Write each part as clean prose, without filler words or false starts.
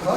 Vote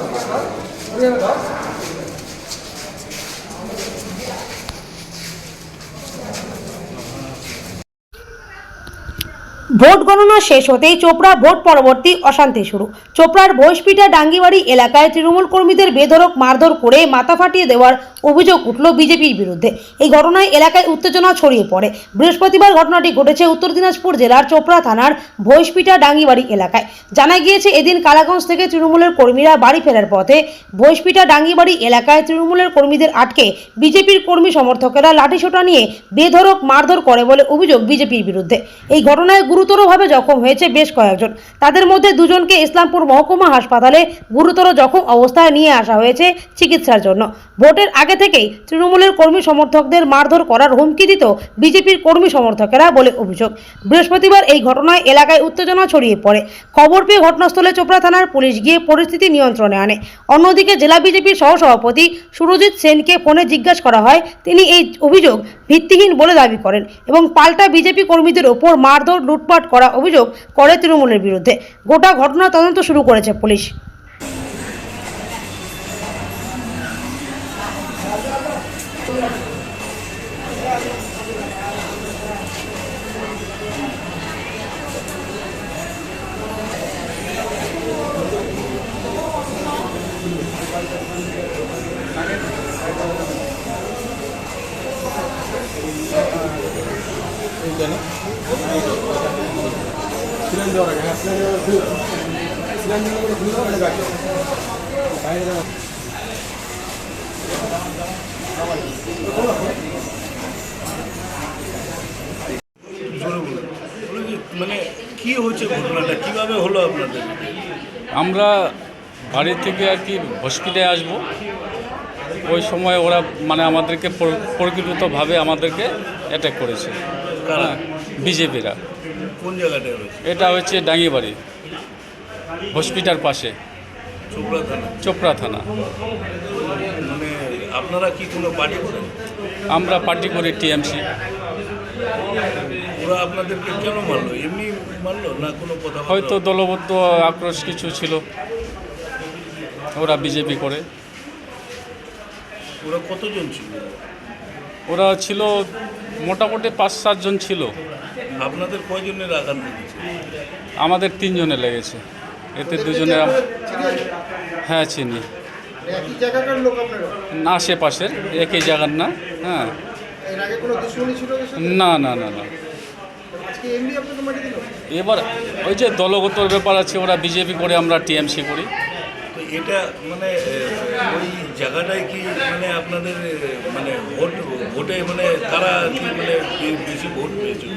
গণনা শেষ হতেই চোপড়া ভোট পরবর্তী অশান্তি শুরু। চোপড়ার ভোজপিটা ডাঙ্গিবাড়ি এলাকায় তৃণমূল কর্মীদের বেধড়ক মারধর করে মাথা ফাটিয়ে দেওয়ার অভিযোগ উঠল বিজেপির বিরুদ্ধে। এই ঘটনায় এলাকায় উত্তেজনা ছড়িয়ে পড়ে। বৃহস্পতিবার ঘটনাটি ঘটেছে উত্তর দিনাজপুর জেলার চোপড়া থানার ভোজপিটা ডাঙ্গিবাড়ি এলাকায়। জানা গিয়েছে, এদিন কালাগঞ্জ থেকে তৃণমূলের কর্মীরা বাড়ি ফেরার পথে ভোজপিটা ডাঙ্গিবাড়ি এলাকায় তৃণমূলের কর্মীদের আটকে বিজেপির কর্মী সমর্থকেরা লাঠিসোঁটা নিয়ে বেধড়ক মারধর করে বলে অভিযোগ বিজেপির বিরুদ্ধে। এই ঘটনায় গুরুতরভাবে জখম হয়েছে বেশ কয়েকজন। তাদের মধ্যে দুজনকে ইসলামপুর মহকুমা হাসপাতালে গুরুতর জখম অবস্থায় নিয়ে আসা হয়েছে চিকিৎসার জন্য। ভোটের আগে থেকেই তৃণমূলের কর্মী সমর্থকদের মারধর করার হুমকি দিত বিজেপির কর্মী সমর্থকেরা বলে অভিযোগ। বৃহস্পতিবার এই ঘটনায় এলাকায় উত্তেজনা ছড়িয়ে পড়ে। খবর পেয়ে ঘটনাস্থলে চোপড়া থানার পুলিশ গিয়ে পরিস্থিতি নিয়ন্ত্রণে আনে। অন্যদিকে জেলা বিজেপির সহসভাপতি সুরজিৎ সেনকে ফোনে জিজ্ঞাসা করা হয়। তিনি এই অভিযোগ ভিত্তিহীন বলে দাবি করেন এবং পাল্টা বিজেপি কর্মীদের ওপর মারধর লুটপাট করা অভিযোগ করে তৃণমূলের বিরুদ্ধে। গোটা ঘটনা তদন্ত শুরু করেছে পুলিশ। মানে কি হচ্ছে ঘটনাটা, কিভাবে হলো আপনাদের? আমরা বাড়ি থেকে আর কি হসপিটালে আসব, ওই সময় ওরা মানে আমাদেরকে পরিকল্পিতভাবে আমাদেরকে অ্যাটাক করেছে। কারা? বিজেপিরা। কোন জায়গাটায় হয়েছে? এটা হচ্ছে ডাঙ্গিবাড়ি হসপিটাল পাশে, চোপড়া থানা। চোপড়া থানা। মানে আপনারা কি কোনো পার্টি করেন? আমরা পার্টি করি টিএমসি। ওরা আপনাদেরকে কেন মারলো? এমনি মারলো না কোনো কথা? হয়তো দলবদ্ধ আক্রোশ কিছু ছিল, ওরা বিজেপি করে। ওরা কতজন ছিল? ওরা ছিল মোটামুটি 5-7 জন ছিল। আপনাদের কয়জনের আঘাত লেগেছে? আমাদের 3 জনে লেগেছে, এতে 2 জনের। হ্যাঁ চিনি, না আশেপাশের একই জায়গার না। হ্যাঁ, না না না না। এবার ওই যে দলগত ব্যাপার আছে, ওরা বিজেপি করে, আমরা টিএমসি করি। তো এটা মানে ওই জায়গাটায় কি মানে আপনাদের মানে ভোটে মানে কারা কি মানে বেশি ভোট পেয়েছে?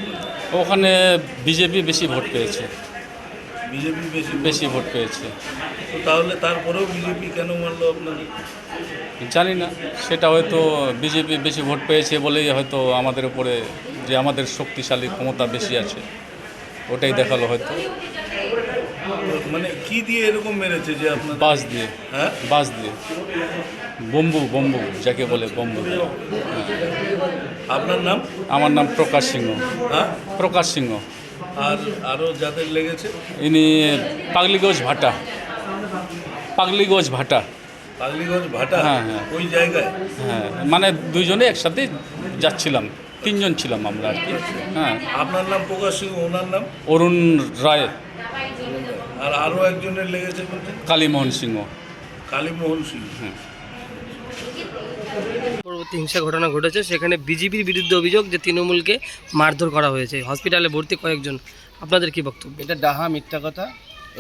ওখানে বিজেপি বেশি ভোট পেয়েছে। বিজেপি বেশি ভোট পেয়েছে। তো তাহলে তারপরেও বিজেপি কেন মারলো আপনাদের? জানি না, সেটা হয়তো বিজেপি বেশি ভোট পেয়েছে বলেই হয়তো আমাদের উপরে যে আমাদের শক্তিশালী ক্ষমতা বেশি আছে ওটাই দেখালো হয়তো। মানে কি দিয়ে এরকম মেরেছে যে আপনার? বাস দিয়ে। হ্যাঁ, বাস দিয়ে, বম্বু যাকে বলে, বম্বু। আপনার নাম? আমার নাম প্রকাশ সিংহ। হ্যাঁ, প্রকাশ সিংহ। আর আরও যাদের লেগেছে? ইনি পাগলিগঞ্জ ভাটা। পাগলিগঞ্জ ভাটা। পাগলিগঞ্জ ভাটা? হ্যাঁ হ্যাঁ, ওই জায়গায়? হ্যাঁ, মানে 2 জনে একসাথে যাচ্ছিলাম, 3 জন ছিলাম আমরা আর কি। হ্যাঁ। আপনার নাম প্রকাশ সিংহ, ওনার নাম? অরুণ রায়। আর আরও একজনের লেগেছে বলছেন? কালীমোহন সিংহ। কালীমোহন সিংহ। পরবর্তী হিংসা ঘটনা ঘটেছে, সেখানে বিজেপির বিরুদ্ধে অভিযোগ যে তৃণমূলকে মারধর করা হয়েছে, হসপিটালে ভর্তি কয়েকজন। আপনাদের কি বক্তব্য? এটা ডাহা মিথ্যা কথা।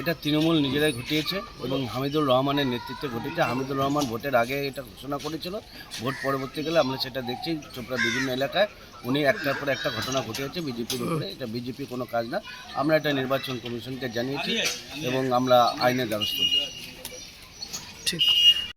এটা তৃণমূল নিজেরাই ঘটিয়েছে এবং হামিদুর রহমানের নেতৃত্বে ঘটেছে। হামিদুর রহমান ভোটের আগে এটা ঘোষণা করেছিল, ভোট পরবর্তীকালে আমরা সেটা দেখছি চোপড়ার বিভিন্ন এলাকায় উনি একটার পর একটা ঘটনা ঘটিয়েছে বিজেপির উপরে। এটা বিজেপি কোনো কাজ না। আমরা এটা নির্বাচন কমিশনকে জানিয়েছি এবং আমরা আইনের দ্বারস্থ হচ্ছি।